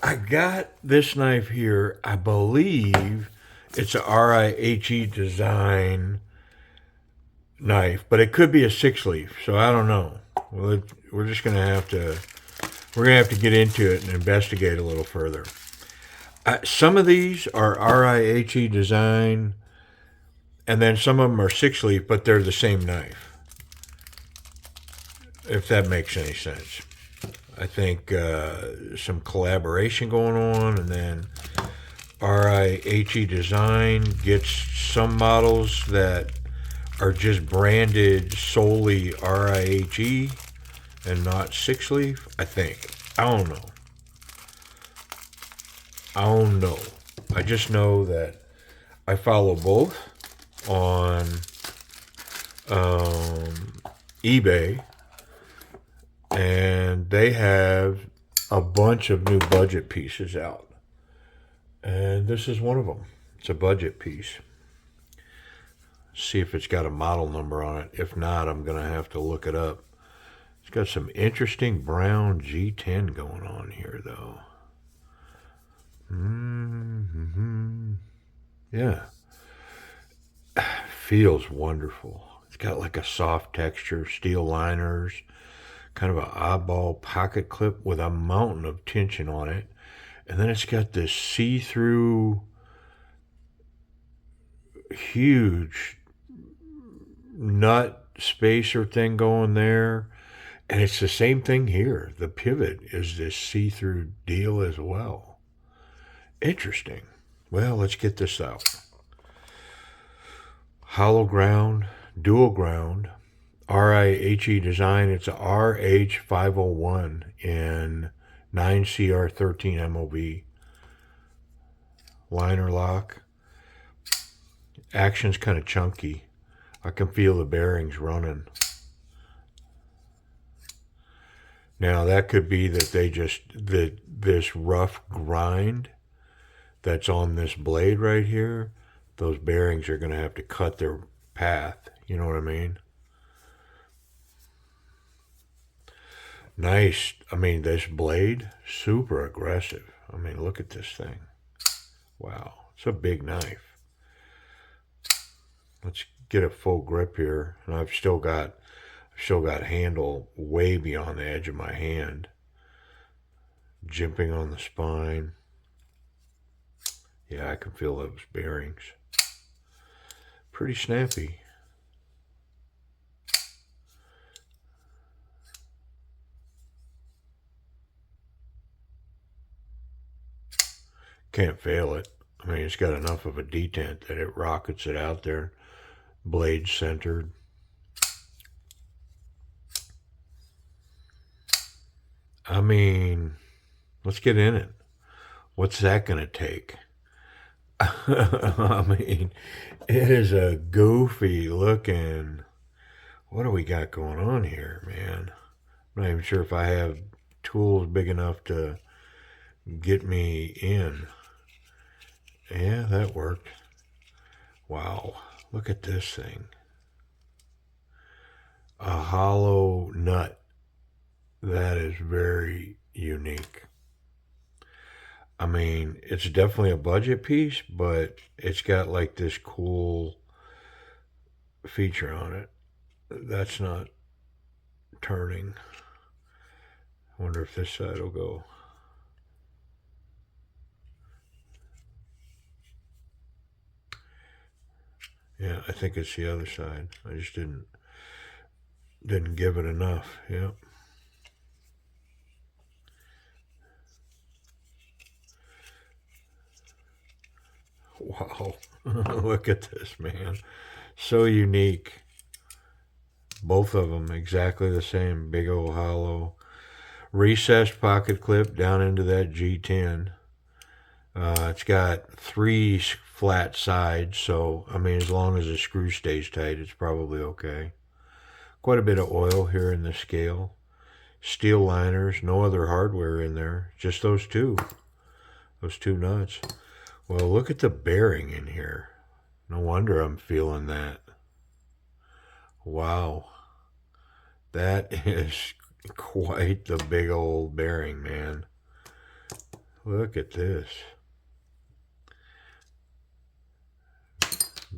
I got this knife here. I believe it's a Rihe design knife, but it could be a sixleaf, so I don't know. Well, we're just gonna have to get into it and investigate a little further. Some of these are Rihe design, and then some of them are sixleaf, but they're the same knife. If that makes any sense. I think some collaboration going on, and then Rihe Design gets some models that are just branded solely Rihe and not sixleaf. I think. I don't know. I just know that I follow both on eBay. And they have a bunch of new budget pieces out. And this is one of them. It's a budget piece. See if it's got a model number on it. If not, I'm going to have to look it up. It's got some interesting brown G10 going on here, though. Yeah. Feels wonderful. It's got like a soft texture, steel liners, kind of an oddball pocket clip with a mountain of tension on it. And then it's got this see-through, huge nut spacer thing going there. And it's the same thing here. The pivot is this see-through deal as well. Interesting. Well, let's get this out. Hollow ground, dual ground. Rihe design. It's a RH501 in 9CR13 MOV. Liner lock. Action's kind of chunky. I can feel the bearings running. Now that could be that they just, this rough grind that's on this blade right here, those bearings are going to have to cut their path. You know what I mean? Nice. I mean, this blade, super aggressive. I mean, look at this thing. Wow. It's a big knife. Let's get a full grip here. And I've still got handle way beyond the edge of my hand. Jimping on the spine. Yeah, I can feel those bearings. Pretty snappy. Can't fail it. I mean, it's got enough of a detent that it rockets it out there. Blade centered. I mean, let's get in it. What's that going to take? I mean, it is a goofy looking... What do we got going on here, man? I'm not even sure if I have tools big enough to get me in. Yeah, that worked. Wow, look at this thing. A hollow nut. That is very unique. I mean, it's definitely a budget piece, but it's got like this cool feature on it. That's not turning. I wonder if this side will go. Yeah, I think it's the other side. I just didn't give it enough. Yep. Wow. Look at this, man. So unique. Both of them exactly the same. Big old hollow. Recessed pocket clip down into that G10. It's got 3 flat sides, so I mean, as long as the screw stays tight, it's probably okay. Quite a bit of oil here in the scale. Steel liners, no other hardware in there, just those two nuts. Well, look at the bearing in here. No wonder I'm feeling that. Wow. That is quite the big old bearing, man. Look at this.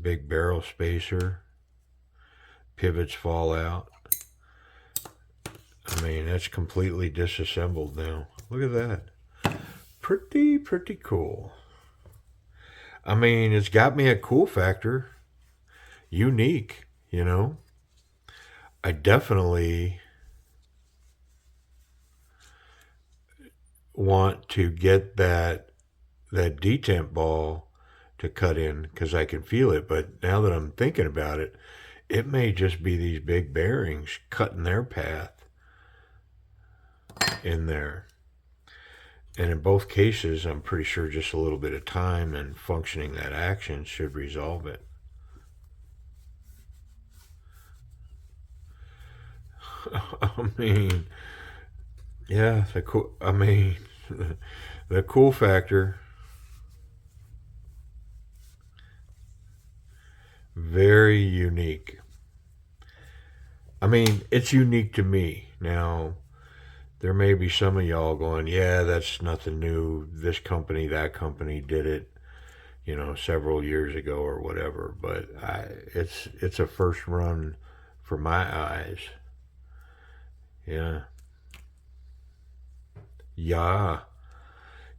Big barrel spacer. Pivots fall out. I mean, that's completely disassembled now. Look at that. Pretty cool. I mean, it's got me a cool factor. Unique, you know. I definitely want to get that detent ball to cut in because I can feel it. But now that I'm thinking about it, it may just be these big bearings cutting their path in there. And in both cases, I'm pretty sure just a little bit of time and functioning that action should resolve it. I mean, yeah, the cool factor, very unique. I mean, it's unique to me. Now, there may be some of y'all going, yeah, that's nothing new. This company, that company did it, several years ago or whatever. But it's a first run for my eyes. Yeah. Yeah.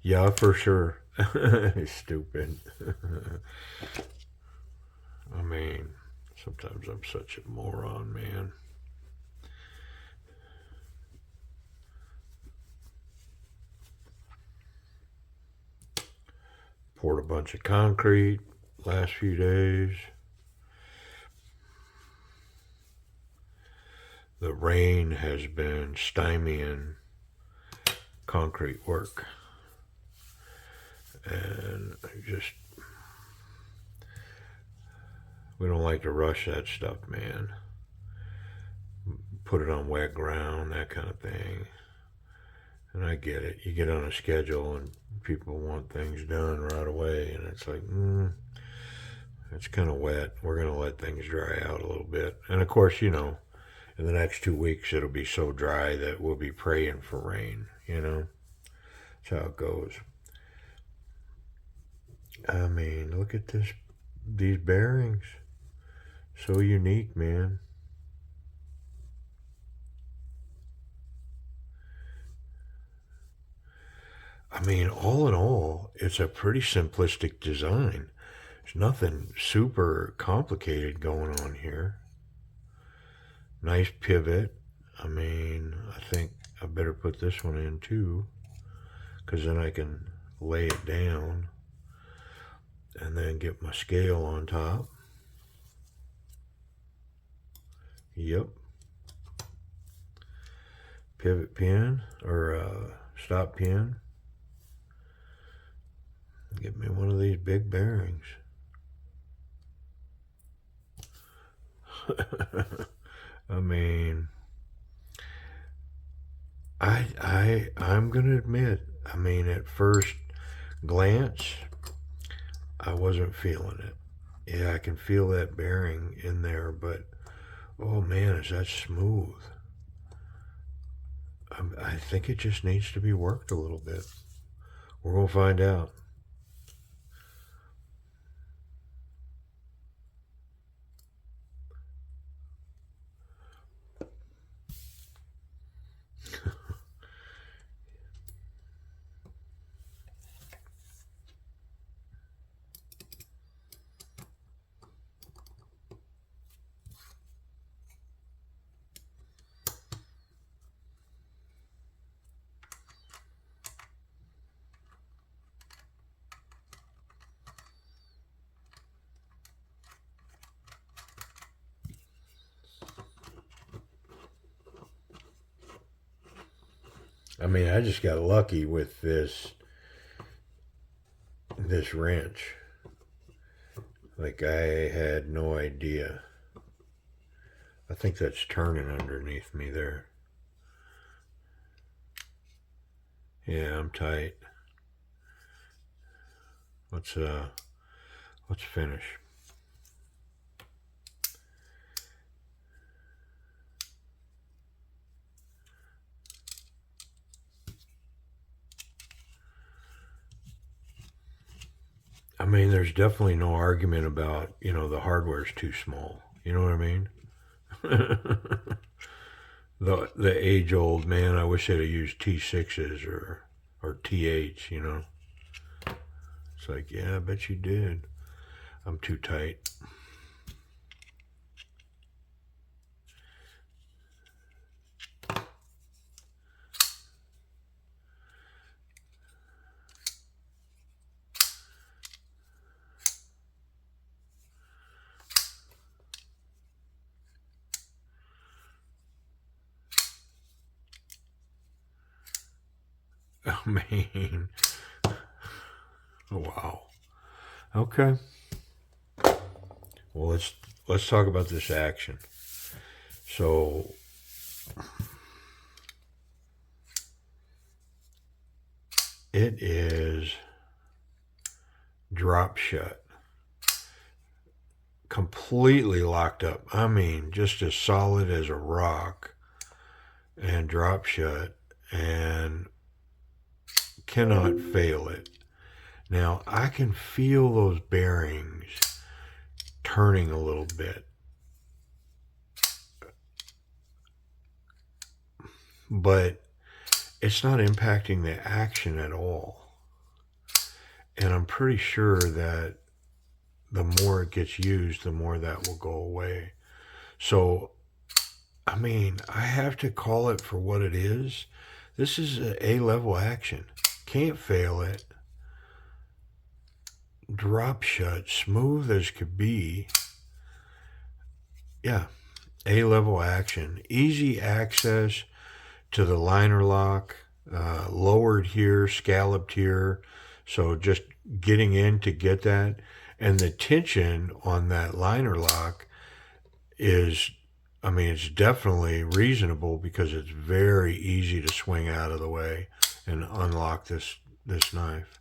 Yeah, for sure. Stupid. I mean, sometimes I'm such a moron, man. Poured a bunch of concrete last few days. The rain has been stymieing concrete work. And we don't like to rush that stuff, man. Put it on wet ground, that kind of thing. And I get it. You get on a schedule and people want things done right away. And it's like, it's kind of wet. We're going to let things dry out a little bit. And of course, in the next 2 weeks, it'll be so dry that we'll be praying for rain, That's how it goes. I mean, look at these bearings. So unique, man. I mean, all in all, it's a pretty simplistic design. There's nothing super complicated going on here. Nice pivot. I mean, I think I better put this one in too, because then I can lay it down and then get my scale on top. Yep. Pivot pin or stop pin. Get me one of these big bearings. I mean, I'm gonna admit, I mean, at first glance, I wasn't feeling it. Yeah, I can feel that bearing in there, but oh man, is that smooth. I think it just needs to be worked a little bit. We're gonna find out. I mean, I just got lucky with this wrench. Like, I had no idea. I think that's turning underneath me there. Yeah, I'm tight. Let's finish. I mean, there's definitely no argument about, the hardware's too small. You know what I mean? The age old, man, I wish they'd have used T6s or T8s. It's like, yeah, I bet you did. I'm too tight. I mean, wow. Okay. Well, let's talk about this action. So it is drop shut, completely locked up. I mean, just as solid as a rock, and drop shut, and cannot fail it. Now I can feel those bearings turning a little bit, but it's not impacting the action at all. And I'm pretty sure that the more it gets used, the more that will go away. So, I mean, I have to call it for what it is. This is an A-level action. Can't fail it. Drop shut, smooth as could be. Yeah, A-level action. Easy access to the liner lock, lowered here, scalloped here. So just getting in to get that. And the tension on that liner lock is, I mean, it's definitely reasonable because it's very easy to swing out of the way and unlock this knife.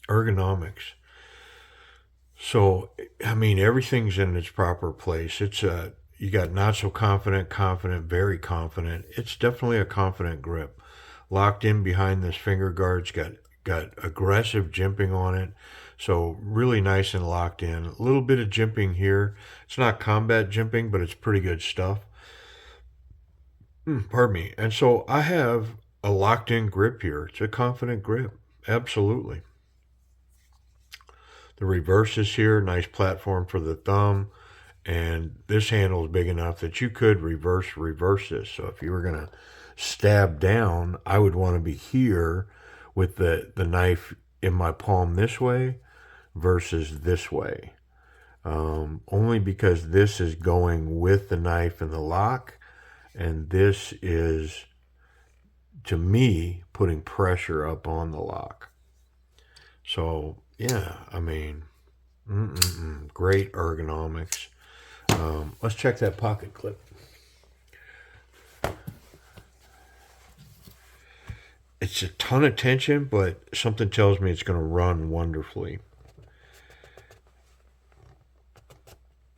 Ergonomics. So, I mean, everything's in its proper place. You got not so confident, confident, very confident. It's definitely a confident grip. Locked in behind this finger guard's got aggressive jimping on it. So really nice and locked in. A little bit of jimping here. It's not combat jimping, but it's pretty good stuff. Pardon me. And so I have a locked in grip here. It's a confident grip. Absolutely. The reverse is here. Nice platform for the thumb. And this handle is big enough that you could reverse this. So if you were going to stab down, I would want to be here with the knife in my palm this way versus this way. Only because this is going with the knife in the lock, and this is, to me, putting pressure up on the lock. So, yeah, I mean, great ergonomics. Let's check that pocket clip. It's a ton of tension, but something tells me it's going to run wonderfully.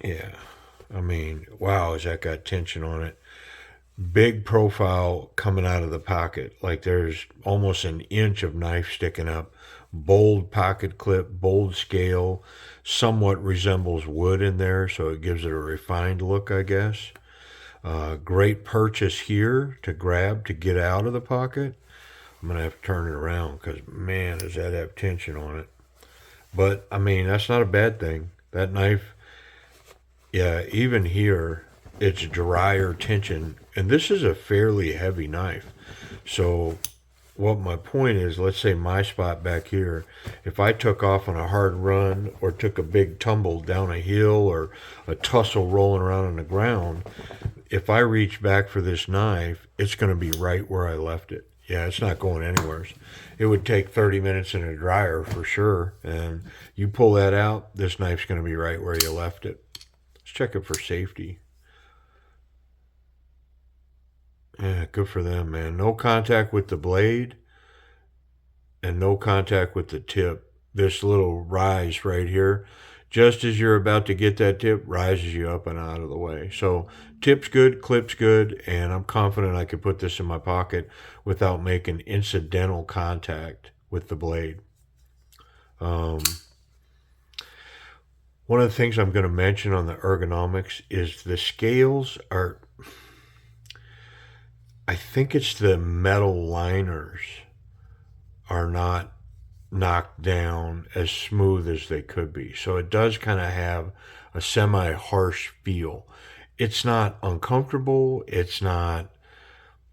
Yeah, I mean, wow, has that got tension on it. Big profile coming out of the pocket. Like there's almost an inch of knife sticking up. Bold pocket clip, bold scale. Somewhat resembles wood in there, so it gives it a refined look, I guess. Great purchase here to grab to get out of the pocket. I'm going to have to turn it around because, man, does that have tension on it. But, I mean, that's not a bad thing. That knife, yeah, even here, it's drier tension. And this is a fairly heavy knife. So what my point is, let's say my spot back here, if I took off on a hard run or took a big tumble down a hill or a tussle rolling around on the ground, if I reach back for this knife, it's going to be right where I left it. Yeah, it's not going anywhere. It would take 30 minutes in a dryer for sure. And you pull that out, this knife's going to be right where you left it. Let's check it for safety. Yeah, good for them, man. No contact with the blade and no contact with the tip. This little rise right here just as you're about to get that tip, rises you up and out of the way. So tip's good, clip's good, and I'm confident I could put this in my pocket without making incidental contact with the blade. One of the things I'm going to mention on the ergonomics is the scales are, I think it's the metal liners are not knocked down as smooth as they could be. So it does kind of have a semi harsh feel. It's not uncomfortable. It's not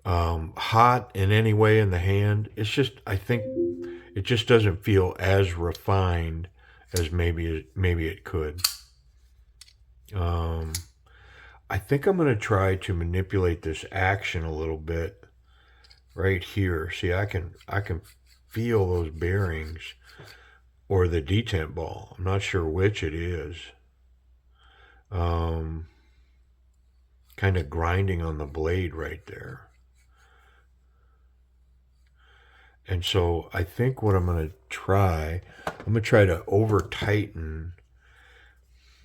hot in any way in the hand. It's just, I think it just doesn't feel as refined as maybe it could. I think I'm going to try to manipulate this action a little bit right here. See, I can feel those bearings or the detent ball. I'm not sure which it is. Kind of grinding on the blade right there. And so I think what I'm going to try to over tighten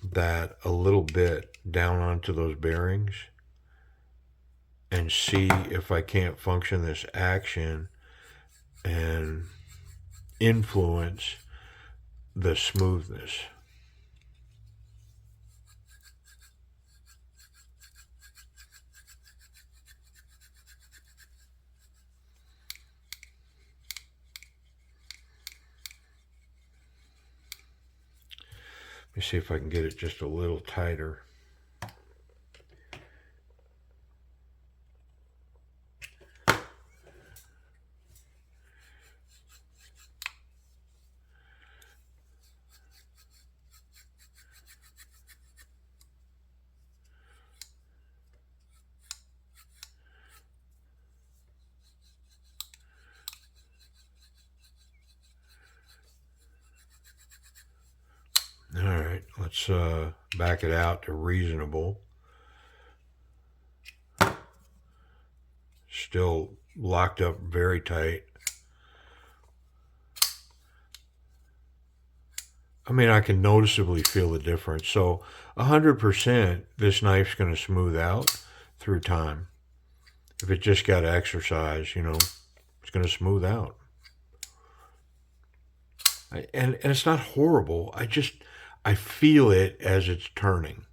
that a little bit down onto those bearings and see if I can't function this action and influence the smoothness. Let me see if I can get it just a little tighter. All right, let's back it out to reasonable. Still locked up very tight. I mean, I can noticeably feel the difference. So 100%, this knife's going to smooth out through time. If it just got exercise, it's going to smooth out. And it's not horrible. I feel it as it's turning.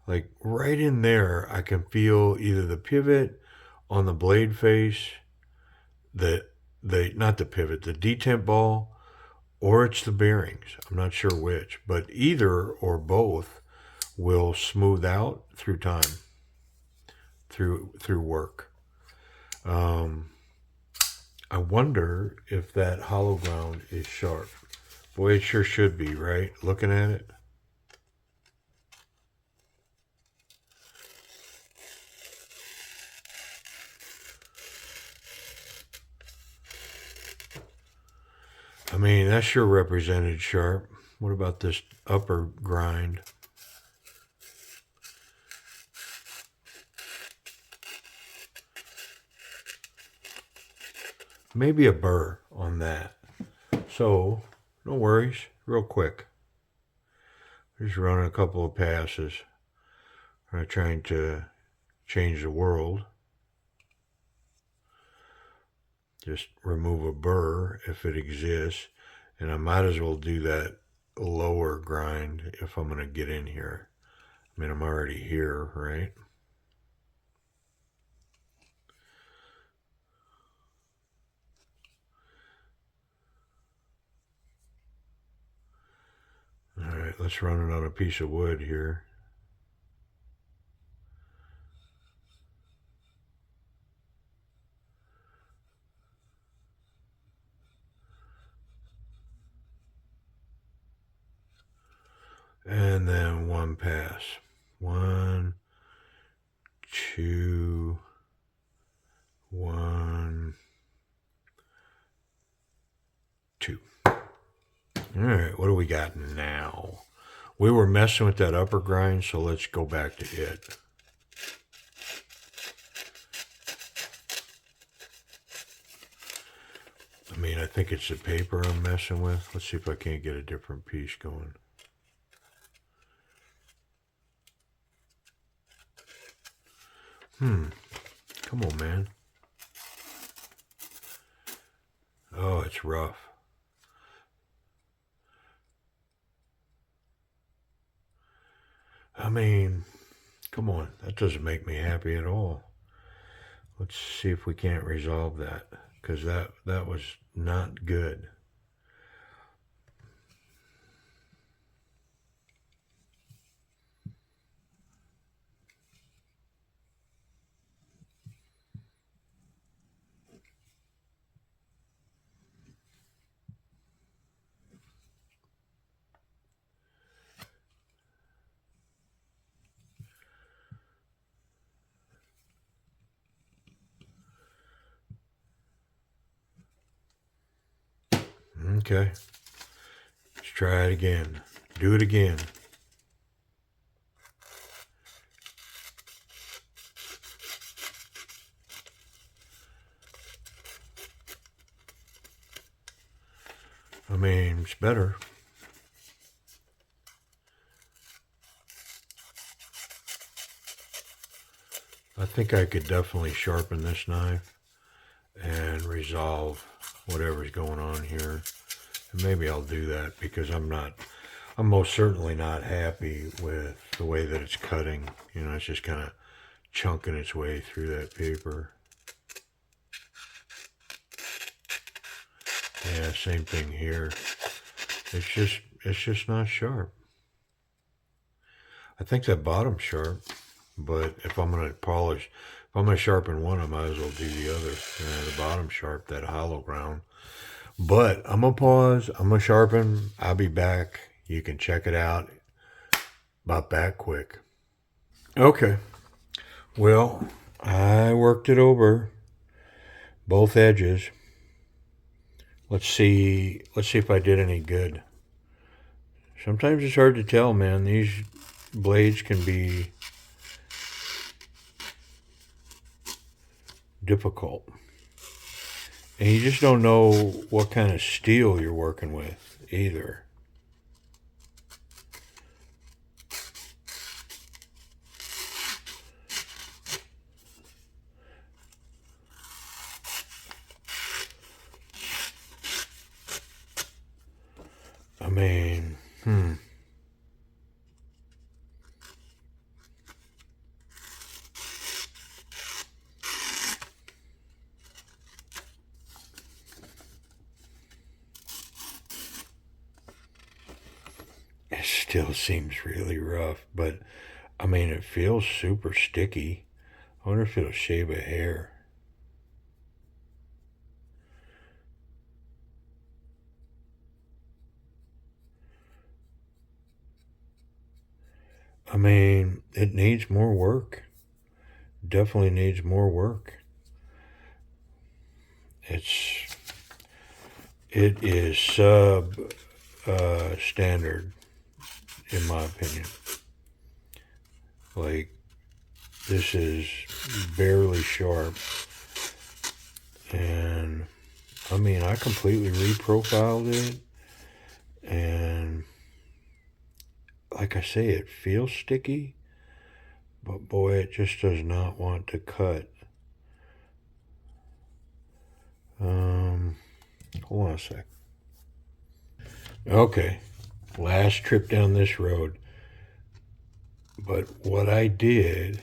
Like right in there, I can feel either the pivot on the blade face, not the pivot, the detent ball, or it's the bearings. I'm not sure which, but either or both will smooth out through time, through work. I wonder if that hollow ground is sharp. Boy, it sure should be, right? Looking at it. I mean, that's sure represented sharp. What about this upper grind? Maybe a burr on that. So, no worries, real quick. Just running a couple of passes. I'm trying to change the world. Just remove a burr if it exists. And I might as well do that lower grind if I'm going to get in here. I mean, I'm already here, right? All right, let's run it on a piece of wood here. And then one pass. 1, 2, 1, 2. All right, what do we got now? We were messing with that upper grind, so let's go back to it. I mean, I think it's the paper I'm messing with. Let's see if I can't get a different piece going. Come on, man. Oh, it's rough. I mean, come on. That doesn't make me happy at all. Let's see if we can't resolve that, because that was not good. Okay. Let's try it again. Do it again. I mean, it's better. I think I could definitely sharpen this knife and resolve whatever's going on here. And maybe I'll do that, because I'm most certainly not happy with the way that it's cutting. You know, it's just kind of chunking its way through that paper. Yeah, same thing here. It's just not sharp. I think that bottom's sharp, but if I'm gonna polish, if I'm gonna sharpen one, I might as well do the other. The bottom's sharp, that hollow ground. But I'm gonna pause. I'm gonna sharpen. I'll be back. You can check it out about that quick. Okay. Well, I worked it over both edges. Let's see if I did any good. Sometimes it's hard to tell, man. These blades can be difficult. And you just don't know what kind of steel you're working with either. I mean, It still seems really rough, but I mean, it feels super sticky. I wonder if it'll shave a hair. I mean, it needs more work. Definitely needs more work. It is sub standard, in my opinion. Like, this is barely sharp. And I mean, I completely reprofiled it, and like I say, it feels sticky, but boy, it just does not want to cut. Hold on a sec. Okay, last trip down this road. But what I did,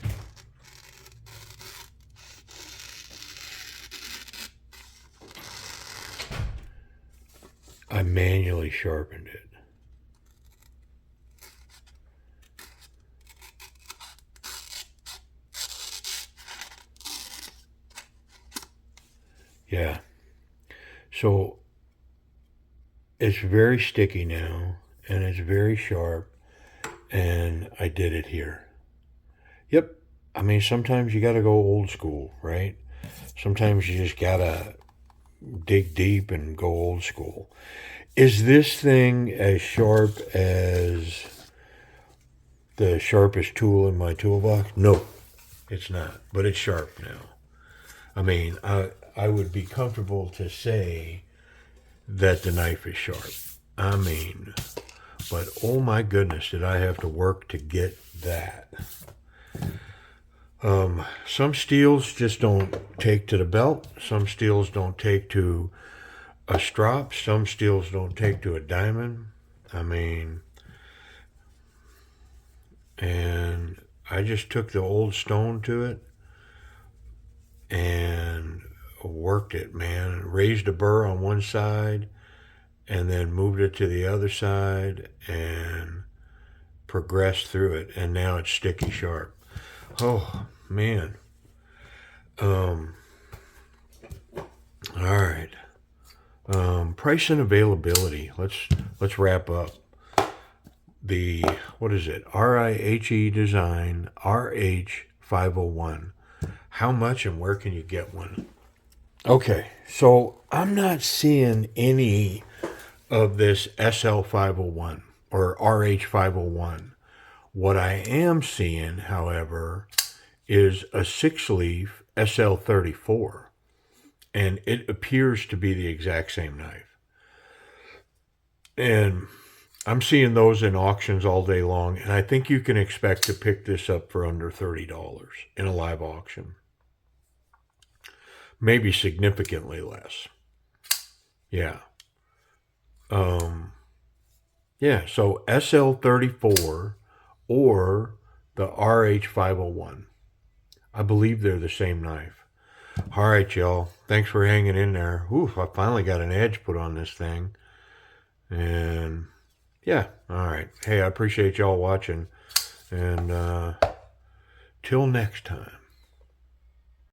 I manually sharpened it. Yeah. So it's very sticky now, and it's very sharp, and I did it here. Yep. I mean, sometimes you got to go old school, right? Sometimes you just got to dig deep and go old school. Is this thing as sharp as the sharpest tool in my toolbox? No, it's not, but it's sharp now. I mean, I would be comfortable to say that the knife is sharp. I mean, but oh my goodness, did I have to work to get that. Some steels just don't take to the belt. Some steels don't take to a strop. Some steels don't take to a diamond. I mean, and I just took the old stone to it and worked it, man. Raised a burr on one side and then moved it to the other side and progressed through it. And now it's sticky sharp. Oh, man. All right. Price and availability. Let's wrap up. The, what is it? Rihe Design RH501. How much and where can you get one? Okay, so I'm not seeing any of this SL501 or RH501. What I am seeing, however, is a sixleaf SL34, and it appears to be the exact same knife. And I'm seeing those in auctions all day long, and I think you can expect to pick this up for under $30 in a live auction. Maybe significantly less. Yeah. Yeah, so SL34 or the RH501. I believe they're the same knife. All right, y'all. Thanks for hanging in there. Oof, I finally got an edge put on this thing. And yeah, all right. Hey, I appreciate y'all watching. And till next time.